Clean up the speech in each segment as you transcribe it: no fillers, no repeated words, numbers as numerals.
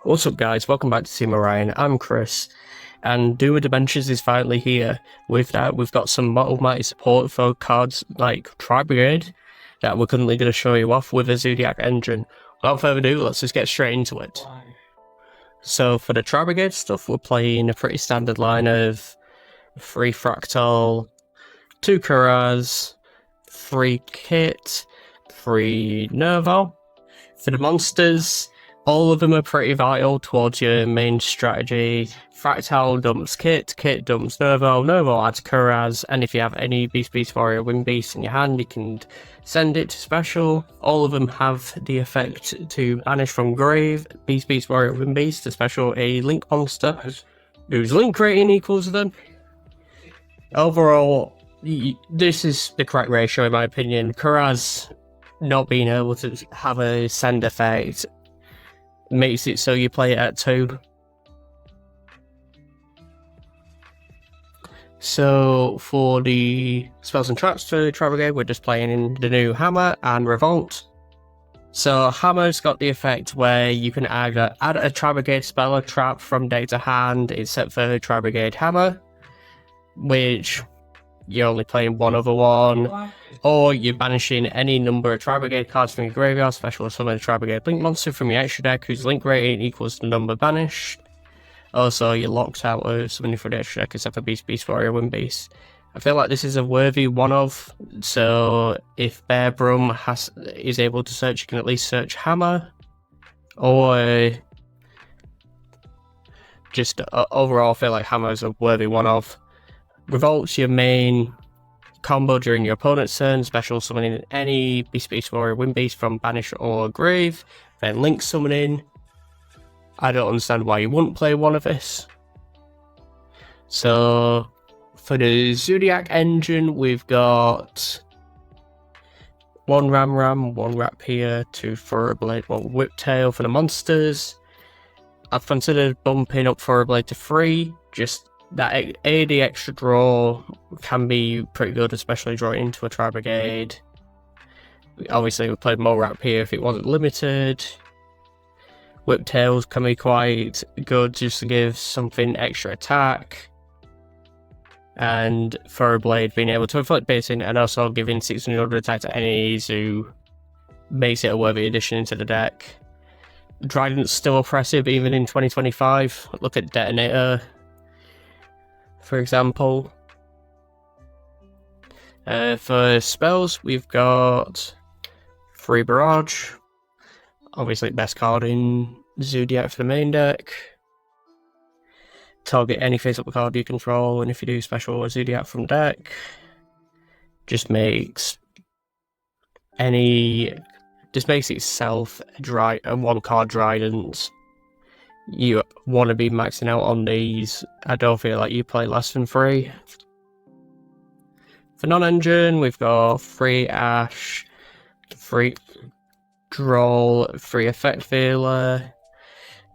What's up guys, welcome back to Team Orion. I'm Chris, and Doom of Dimensions is finally here. With that, we've got some Mighty support for cards like Tri-Brigade that we're currently going to show you off with a Zoodiac engine. Without further ado, let's just get straight into it. So for the Tri-Brigade stuff, we're playing a pretty standard line of 3 Fractal, 2 Kuraz, 3 Kit, 3 Nerval. For the monsters, all of them are pretty vital towards your main strategy. Fractal dumps Kit, Kit dumps Nerval, Nerval adds Kuraz, and if you have any Beast Warrior Wind Beast in your hand, you can send it to special. All of them have the effect to banish from grave Beast Warrior Wind Beast to special a Link monster whose Link rating equals them. Overall, this is the correct ratio in my opinion. Kuraz not being able to have a send effect makes it so you play it at 2. So for the spells and traps for Tri-Brigade, we're just playing in the new Hammer and Revolt. So Hammer's got the effect where you can either add a Tri-Brigade spell or trap from deck to hand, except for Tri-Brigade Hammer, which you're only playing one other one, or you're banishing any number of Tri-Brigade cards from your graveyard, special summon a Tri-Brigade Link monster from your extra deck whose Link rating equals the number banished. Also, you're locked out of summoning for the extra deck except for Beast Warrior Wind Beast. I feel like this is a worthy one-of, so if Bear Brum is able to search, you can at least search Hammer, or just overall I feel like Hammer is a worthy one-of. Revolt's your main combo during your opponent's turn, special summoning any Beast Warrior Wind Beast from Banish or Grave, then Link summoning. I don't understand why you wouldn't play one of this. So for the Zoodiac engine, we've got 1 Ram, 1 Rapier, 2 Thoroughblade, 1 Whiptail for the monsters. I've considered bumping up Thoroughblade to 3, just that the extra draw can be pretty good, especially drawing into a Tri-Brigade. Obviously we played more Rapier if it wasn't limited. Whiptails can be quite good just to give something extra attack. And Thoroughblade being able to inflict piercing and also giving 600 attack to enemies who makes it a worthy addition into the deck. Trident's still oppressive even in 2025. Look at Detonator, for example. For spells, we've got 3 Barrage, obviously best card in Zoodiac for the main deck. Target any face-up card you control, and if you do special Zoodiac from deck, just makes itself a 1-card Trident. You want to be maxing out on these. I don't feel like you play less than 3. For non-engine, we've got 3 Ash, 3 Droll, 3 Effect Feeler.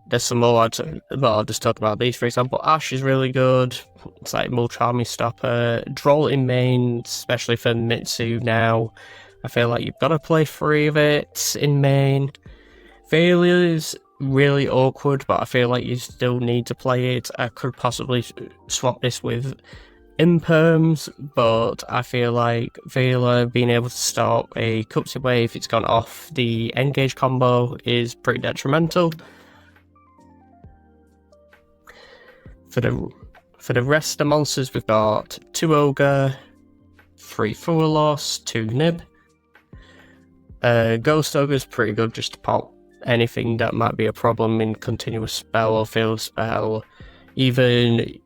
There's some more, I'll just talk about these. For example, Ash is really good. It's like Mulcharmy Stopper. Droll in main, especially for Mitsu now. I feel like you've got to play 3 of it in main. Failures really awkward, but I feel like you still need to play it. I could possibly swap this with Imperms, but I feel like Vela being able to stop a Cupsy Wave if it's gone off the Engage combo is pretty detrimental. For the rest of the monsters, we've got 2 Ogre, 3 Furlos, 2 Nib. Ghost Ogre's pretty good just to pop anything that might be a problem in continuous spell or field spell. Even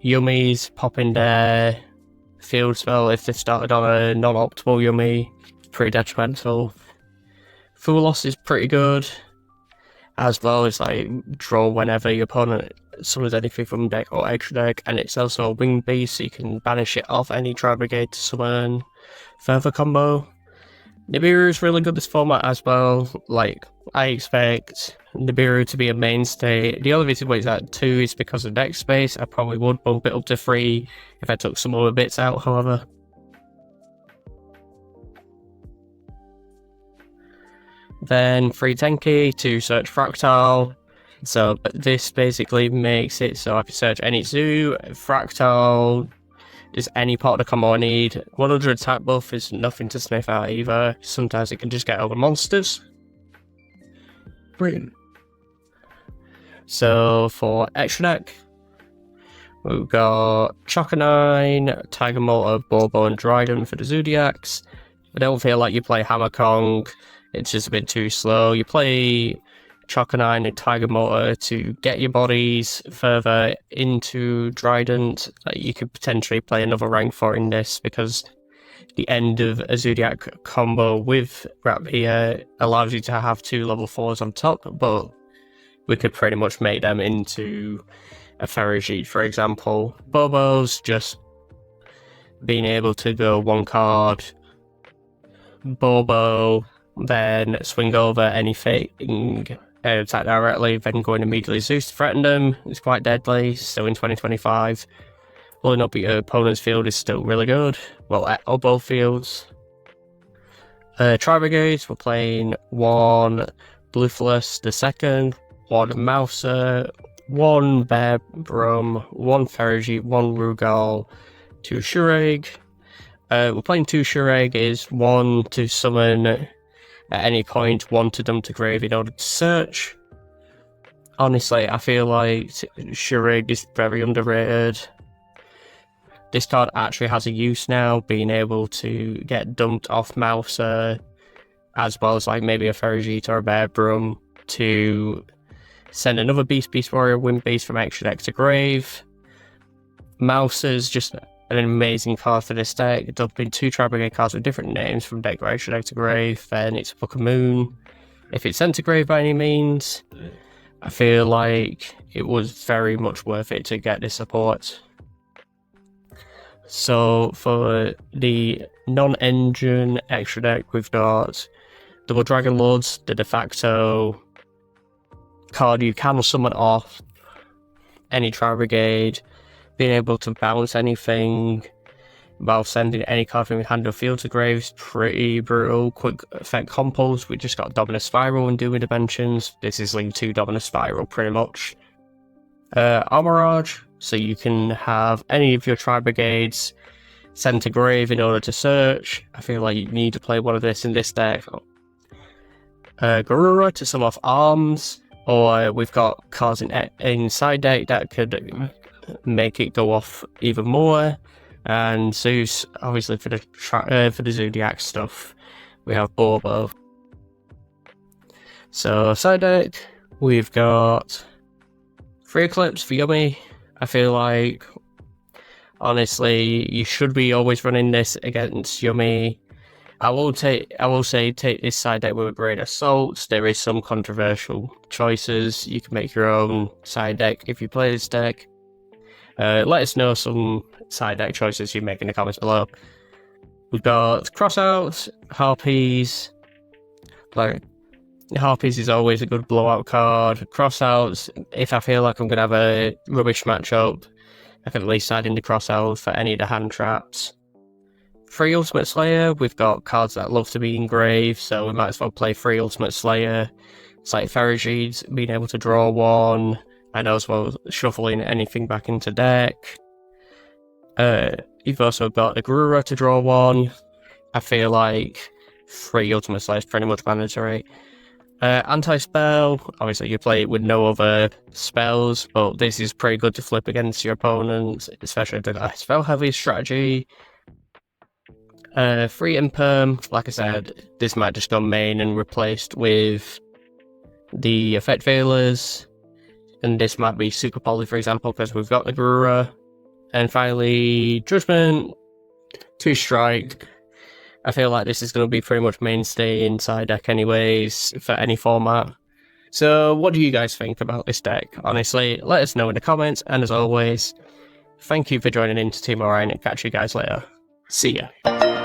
Yummies popping their field spell if they started on a non-optimal Yummy, pretty detrimental. Furlos is pretty good, as well as like draw whenever your opponent summons anything from deck or extra deck, and it's also a Wing Beast, so you can banish it off any Tri-Brigade to summon further combo. Nibiru is really good this format as well. Like, I expect Nibiru to be a mainstay. The only reason why it's at 2 is because of deck space. I probably would bump it up to 3 if I took some other bits out, however. Then 3 Tenki to search Fractal. So this basically makes it so I can search any zoo, Fractal is any part of the combo I need. 100 attack buff is nothing to sniff at either. Sometimes it can just get over monsters. Brilliant. So for extra deck, we've got Chocanine, Tiger Motor, Bobo, and Dryden for the Zoodiacs. I don't feel like you play Hammer Kong, it's just a bit too slow. You play Chocanine and Tiger Motor to get your bodies further into Trident. You could potentially play another rank 4 in this because the end of a Zoodiac combo with Rapier allows you to have 2 level 4s on top, but we could pretty much make them into a Ferrigide, for example. Bobo's just being able to go 1 card, Bobo, then swing over anything, attack directly, then going immediately Zeus to threaten them. It's quite deadly, still in 2025. Blowing up your opponent's field is still really good. Well, at both fields. Tri-Brigade, we're playing 1 Bluethless the second, 1 Mouser, 1 Bear Brum, 1 Ferrigide, 1 Rugal, 2 Shureg. We're playing 2 Shureg is 1 to summon at any point, 1 to dump to grave in order to search. Honestly, I feel like Shureg is very underrated. This card actually has a use now, being able to get dumped off Mouser, as well as like maybe a Ferrigide or a Bear Brum to send another Beast Warrior Wind Beast from extra deck to grave. Mouser's just an amazing card for this deck, dumping 2 Tri-Brigade cards with different names from deck extra deck to grave, then it's a Book of Moon. If it's sent to grave by any means, I feel like it was very much worth it to get this support. So for the non-engine extra deck, we've got Double Dragon Lords, the de facto card you can summon off any Tri-Brigade, being able to bounce anything while sending any card from your hand or field to grave is pretty brutal. Quick effect compos, we just got Dominus Spiral and Dooming Dimensions. This is linked to Dominus Spiral pretty much. Armorage, so you can have any of your Tri-Brigades sent to grave in order to search. I feel like you need to play one of this in this deck. Garura to sum off arms, or we've got cards in side deck that could make it go off even more. And Zeus, obviously for the Zoodiac stuff, we have Bobo. So side deck, we've got 3 Eclipse for Yummy. I feel like, honestly, you should be always running this against Yummy. I will say take this side deck with a grain of salt. There is some controversial choices. You can make your own side deck if you play this deck. Let us know some side deck choices you make in the comments below. We've got Crossouts, Harpies. Like, Harpies is always a good blowout card. Crossouts, if I feel like I'm going to have a rubbish matchup, I can at least side into Crossouts for any of the hand traps. 3 Ultimate Slayer, we've got cards that love to be engraved, so we might as well play 3 Ultimate Slayer. It's like Ferrigides, being able to draw 1, and as well shuffling anything back into deck. You've also got a Garura to draw 1. I feel like 3 Ultimate Slayer is pretty much mandatory. Anti-spell, obviously you play it with no other spells, but this is pretty good to flip against your opponents, especially if they've got a spell-heavy strategy. 3 Imperm, like I said, this might just go main and replaced with the Effect Veilers, and this might be Super Poly, for example, because we've got the Garura. And finally, Judgment, 2 Strike. I feel like this is going to be pretty much mainstay in side deck anyways, for any format. So what do you guys think about this deck? Honestly, let us know in the comments, and as always, thank you for joining in to Team Orion, and catch you guys later. See ya.